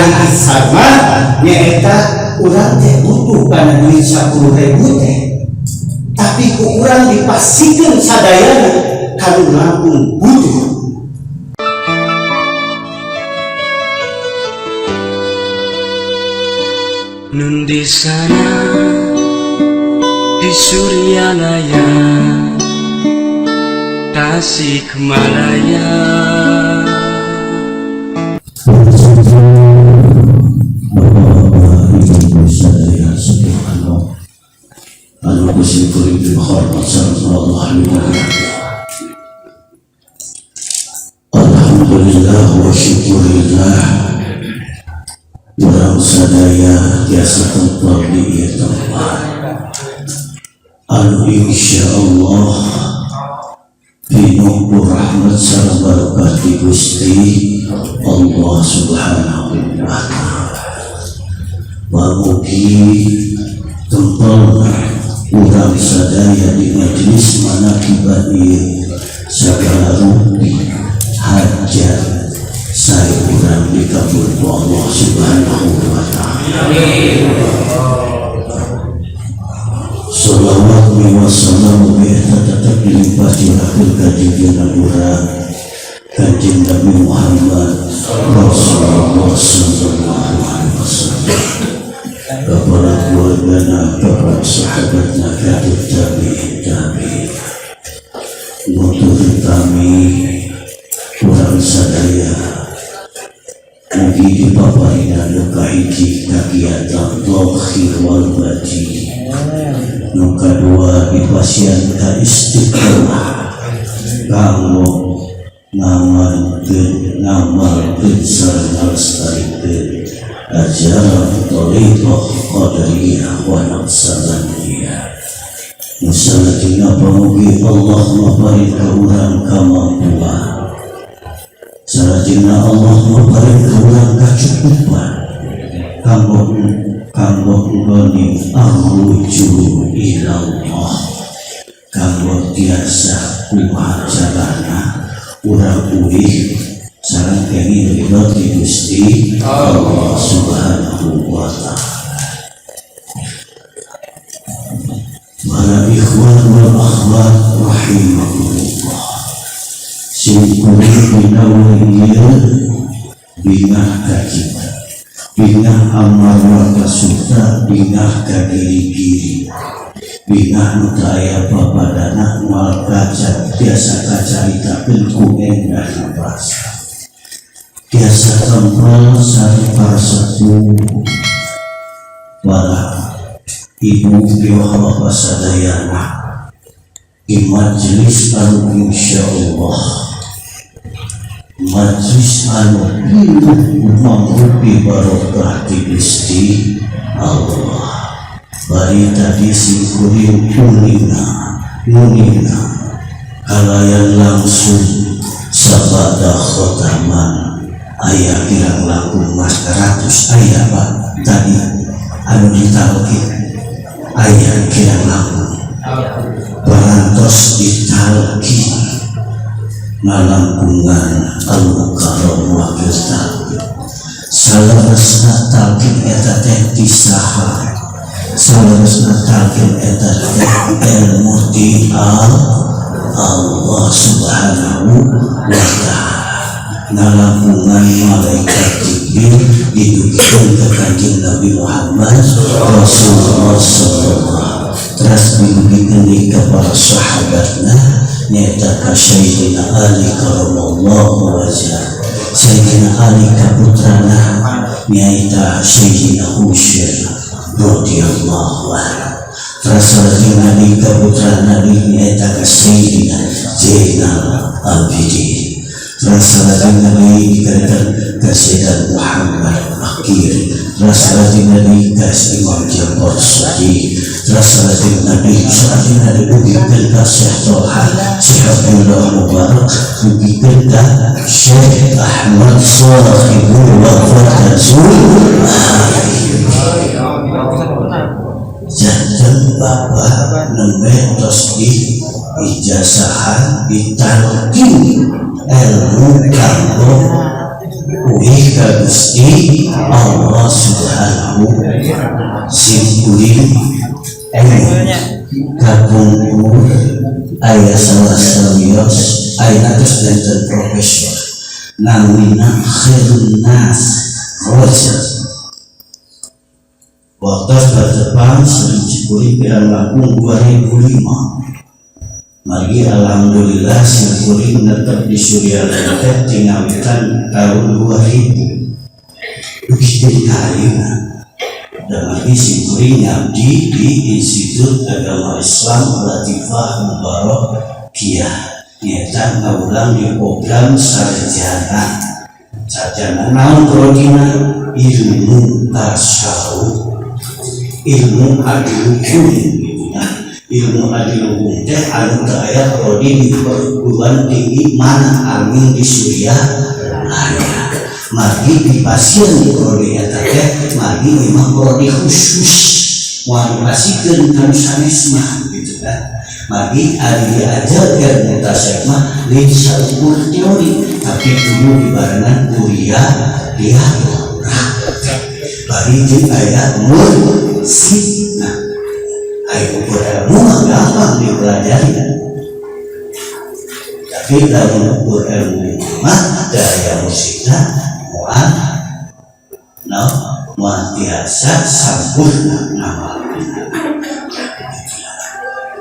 hari sama nyaeta urang teh butuh kana duit 10.000 teh, tapi ku urang dipasikeun sadayana kanu langkung butuh. Nun di sana di Suryalaya, Tasikmalaya, Alhamdulillah wa syukurillah. Orang sadaya biasa tempat di tempat anu insyaallah pinumpur rahmat sareng barokah ti Gusti Allah Subhanahu wa taala. Mugi tempat urang sadaya di majelis manaqib ieu sagala rupi hajat saya urang dikabul ku Allah Subhanahu wa taala. Salawat wa salam tetap dilimpah curahkeun ka junjungan urang Kanjeng Nabi Muhammad Rasulullah sallallahu alaihi wasallam, kepada keluargana, kepada sahabatna, kepada tabi'in. Nuturi kami urang sadaya mugi dipaparina kahiji kagiatan dhahir wal batin, nu kadua dipasiankan istiqomah kanggo ngamalkeun sareng ngalestarikeun ajaran thariqah qadariyah wa naqsaniyah. Musalajina pamugi Allah maparing ka urang kamampuan, salajengna Allah maparing ka urang kacukupan kanggo nggone arruju ila Allah, kanggo tiasa kumaha jalana urang ulih sareng kenging ridho ti Gusti Allah Subhanahu wa taala. Para ikhwan wal akhwat rahimakumullah, singkuri binawaiya bingah kacita, bingah amar wa kasuta, bingah kagiri-giri, bingah nutaya papadana mal kaca biasa kacaritakeun ku endah nafas, biasa tempel sari para sepuh para ibu wa bapak sadayana di majelis anu insyaallah majelis anu mangrupi barokah ti Gusti Allah. Bari tadi singkuring nunina kalayan langsung sabada khotaman aya kirang langkung 100 aya Pak tadi anu ditalkin aya kirang langkung parantos ditalkin ngalangkungan al-mukarram wa talqin salaresna talqin eta teh tisaha, salaresna talqin eta teh ilmu ti Allah Subhanahu wa taala. Ngalangkungan malaikat Jibril didugikeun ka Kanjeng Nabi Muhammad Rasulullah sallallahu terus didugikeun ka para sahabatna nyaeta ka Sayyidina Ali karramallahu wajhah, Sayyidina Ali ka putrana nyaeta Sayyidina Husain radhiyallahu anhu, terus Sayyidina Ali ka putrana nyaeta ka Sayyidina Zainal Abidin, terus Sayyidina Ali dikatakan ke Sayyidina Muhammad Akhir, terus Sayyidina Ali ke Imam Jafar Sadiq, terus Sayyidina Ali dibuktikan ke Syekh Tolha Syekh Abdullah Mubarak, dibuktikan ke Syekh Ahmad Sahibul Wafat jantan bapak nemetos di ijazahan ditalkin ilmu kanggo Uih ka Gusti Allah Subhanahu simkuring kapungkur aya salah salios aya terus dan profesor namina khairun nas roja waktu berdepan sering cikuring pirang langkung 2005 Magi alhamdulillah simkuring tetap di Surya Lenteh tinggalkan tahun 2000 begitu kayuna dan lagi simkuring ngabdi di Institut Agama Islam Latifah Mubarak Kiyah nyata ngaulang di program sarjana naon prodina ilmu tasawuf ilmu adilukum ilmu adilukum teh anu teu aya prodi di perguruan tinggi mana amin di Surya aya magi di pasien di prodi eta teh magi memang prodi khusus moal pasikeun kanu sanes mah gitu kan magi ari diajarkeun mutasek mah lain saukur teori tapi kudu dibarengan kuliah dia bari jeung aya mursid nah ayo ukur ilmu mah gampang dipelajari kan tapi dalam ukur ilmu mah daya musiknya mual biasa sampurna nama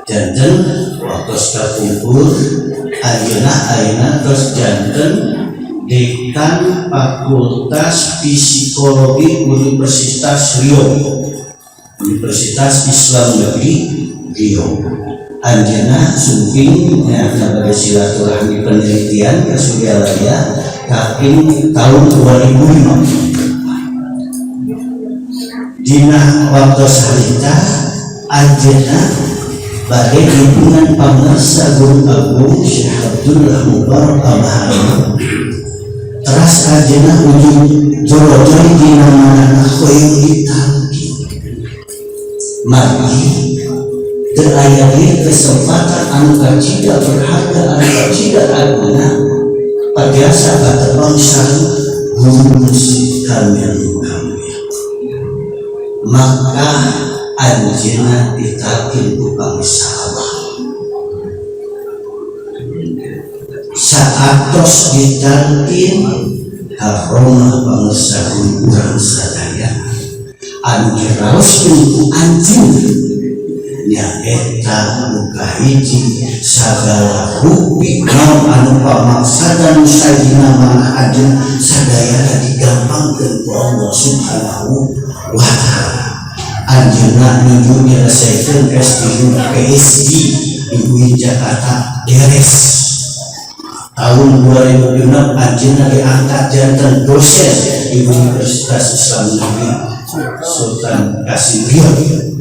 janten waktu kapungkur ayeuna terus janten dekan Fakultas Psikologi Universitas Riau Universitas Islam Negeri Riau anjeunna sumping nyata pada silaturahmi penelitian ke Suryalaya kaping tahun 2005 dina waktu sarita anjeunna bade hubungan pamirsa Guru Agung Syekh Abdullah Mubarak Al-Bahari teras anjeunna ujung joro-joro dina mana khoyong ditalki mari terayani kesempatan anu kacida berharga anu kacida aguna padiasa kata bangsa guru kamil maka anjeunna ditalkin ku pamisalah saatos ditalkin haroma pangsa urang sadaya anu diraoskeun ku anjeun nyaeta muka hiji sagala rupi naon anu pamaksadan sayyidina mana ajeun sadaya digampangkeun ku Allah Subhanahu wa ta'ala anjeunna nuju nyelesaikeun S3 PSD di UIN Jakarta beres tahun 2006 anjeunna diangkat janten dosen di Universitas Islam Negeri Sultan Qasim Riau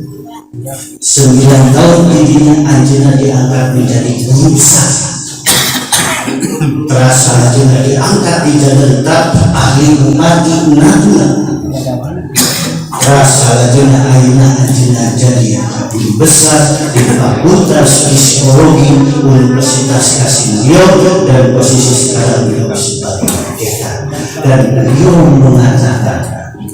9 tahun didinya anjeunna diangkat menjadi guru besar terasa anjeunna diangkat di tetap ahli bupati Natuna terasa anjeunna ayeuna anjeunna jadi guru besar di Fakultas Psikologi Universitas Qasim Riau dan posisi sekarang beliau sebagai dekan dan beliau mengatakan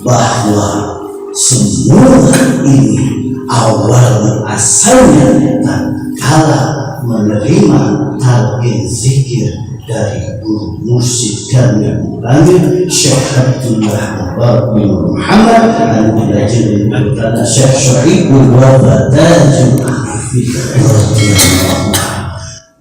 bahwa semua ini awal asalnya tatkala menerima talqin zikir dari guru mursyid kami langit Syekh Abdullah Mubarak bin Muhammad dan belajar dari Syekh Syuaibul Wafatajul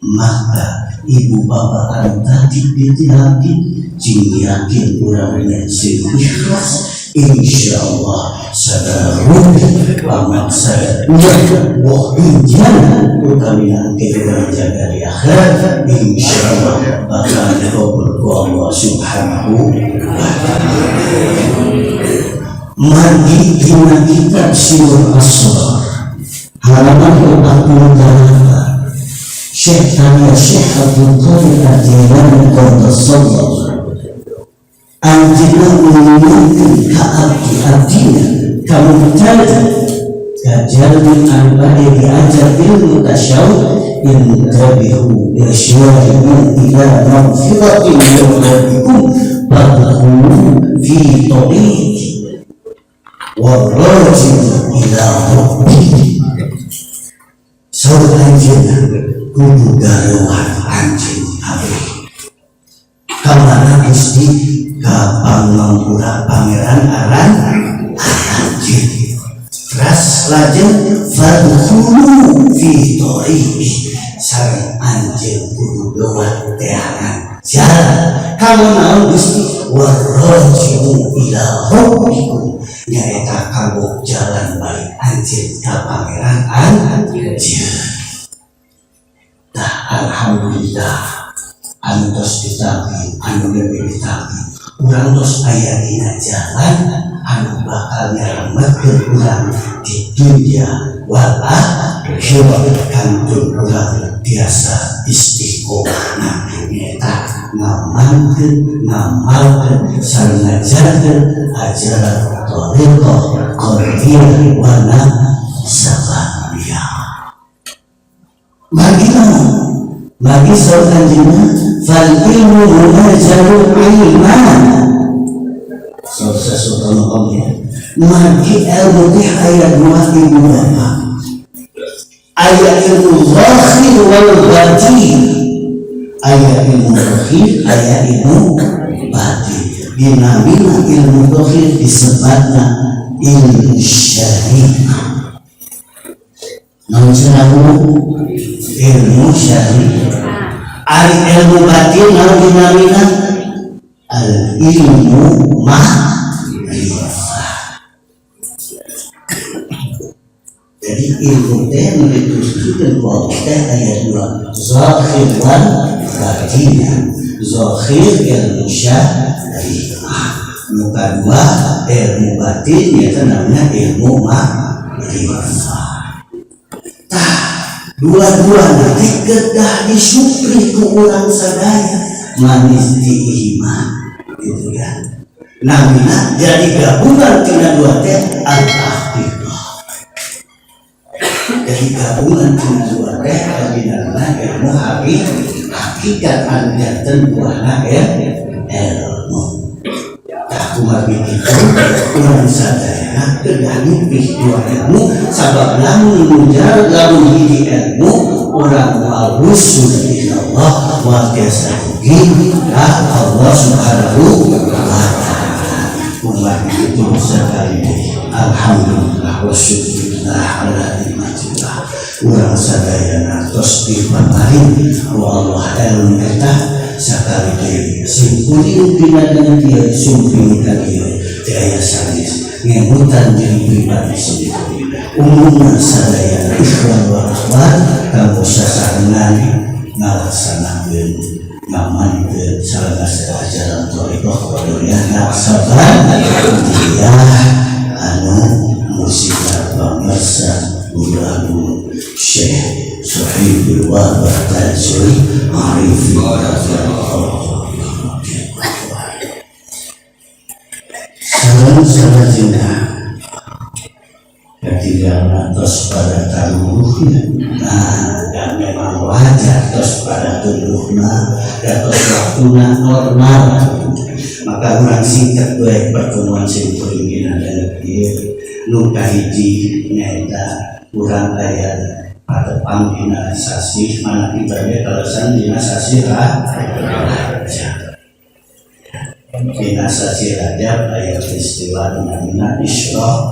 maka ibu bapak tadi ditihati jing yakin kurangnya ikhlas insyaallah sadarun paman saya wah ujian utamian kita jaga di akhirat insyaallah bakal dikabul Allah Subhanahu wa ta'ala mandi dengan kitab Sirul Asrar halaman 48 Syekh Tanya Syekh Abdul Qadir Al-Jilani Qaddasallahu anjeunna mengingatkan ka abdi-abdina kamu menjaga kajalin anu diajar ilmu tasyawuf ilmu tabihu irsyadin ila magfiratin min rabbikum fadkhulu fi thoriqi warraji'u ila rabbih. Saur anjeunna kudu gareuan anjeun abdi kamana Gusti ka pangampura pangeran aran anjeun. Ras lajeng fadkhulu fi thoriqi sareng anjeun kudu lewat teangan jalan kalau naon Gusti warraji'u ila rabbikum nyaeta kanggo jalan balik anjeun ka pangeran anjeun. Tah alhamdulillah anu tos ditampi anu lebih ditampi urang tos aya dina jalan anu bakal nyelametkeun urang di dunia wal akhirah kantun urang biasa istiqomah nyaeta ngamalkeun sareng ngajarkeun ajaran thariqah qadriyah wa sababiyah. Bagi seorang jinnah fal ilmu munajalul ilman sesuatu ngomongnya magi ilmu teh ayat dua ilmu apa ayat ilmu zahir wal batin ayat ilmu zahir ayat ilmu batin dinamina ilmu zahir disebutna ilmu syariah. Namun ilmu syariah ari ilmu batin namun dinamina al ilmu ma'rifah. Jadi ilmu teh menunjukkan bahwa teh ayat dua zahir wal batin. Zahir ilmu syariah, muka dua ilmu batin yaitu namanya ilmu ma'rifah. Dua-dua nanti kedah disupri ku urang sadaya manis di iman gitu ya. Namina jadi gabungan tina dua teh al-haqiqah. Jadi gabungan tina dua teh dinamina ilmu hakikat anu janten buahna ilmu. Tak kumar begitu urang sadaya kedah nyupri dua ilmu sabab lamun munjar lamun hiji ilmu orang al-wusul ilallah wa biasatuhi ka Allah subhanahu wa ta'ala. Kumar begitu sekali alhamdulillah wa syukurillah ala nikmatillah urang sadaya nantos dipaparin ku Allah ilmu eta sakali deui simpulin pina dengan dia sumping ka dia daya sanis ngemutan diri pribadi sendiri umumna sadaya ikhwan wa akhwat kamu sasarengan ngalaksanakeun ngamankeun salahasa ajaran thariqah qadriyah sabar dia anu musibah pamirsa ulah Syekh Suhaibul Wahbah Tajul Arifin salam jinah ketinggalan tos pada taruhnya dan memang wajar tos pada tubuhnya dan tos waktunya normal maka orang singkat baik pertemuan simpulin ada lagi luka hiji nyata kurang kaya pada pangginasasi mana ibadah kalasan dinasasi raja dinasasi raja ayat istilah namanya isyrah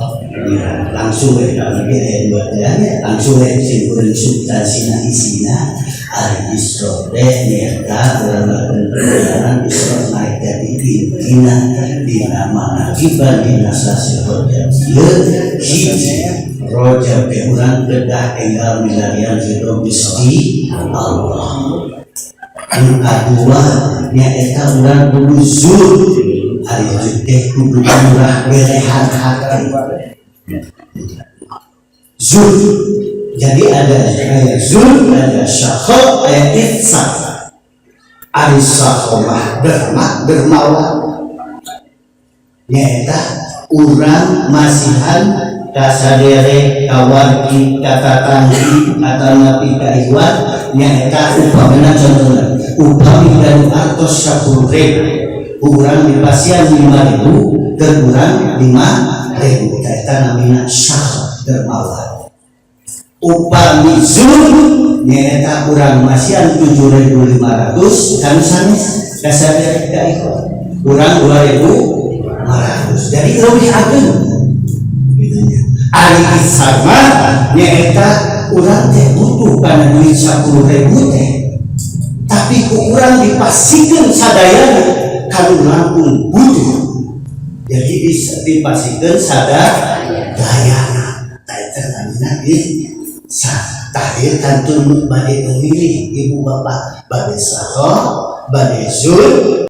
langsung dalam ayat dua langsung simpulin substansinya isinya al isyrah nyata dalam perjalanan isyrah naik dari intina dinamana kibar dinasasi raja hiji roja urang kedah enggal milarian hidup Gusti Allah. Anu kadua nyaeta urang kudu zuhud ari teh kudu murah berehan hati. Zuhud. Jadi ada zuhud, ada syakha, ada ihsan. Ari sakhomah dermawan. Nyaeta urang masihan kasadere kawargi katatanggi atau nabi kaiwat nyaeta upamana contohna upami dan artos 10.000 kurang dipasian 5.000 terkurang 5.000 kita namanya syah dermawan. Upami zul nyata kurang masian 7.500 kan sanes dasar dari ikut kurang 2.500 jadi lebih ageng gitunya. Ari sama nyata kurang teh butuh karena duit 10.000 teh tapi kurang dipasikeun sadayana kalau langsung butuh jadi bisa dipasikeun sadayana taita namina ieu tadi kantun bade memilih ibu bapak bade saho bade zul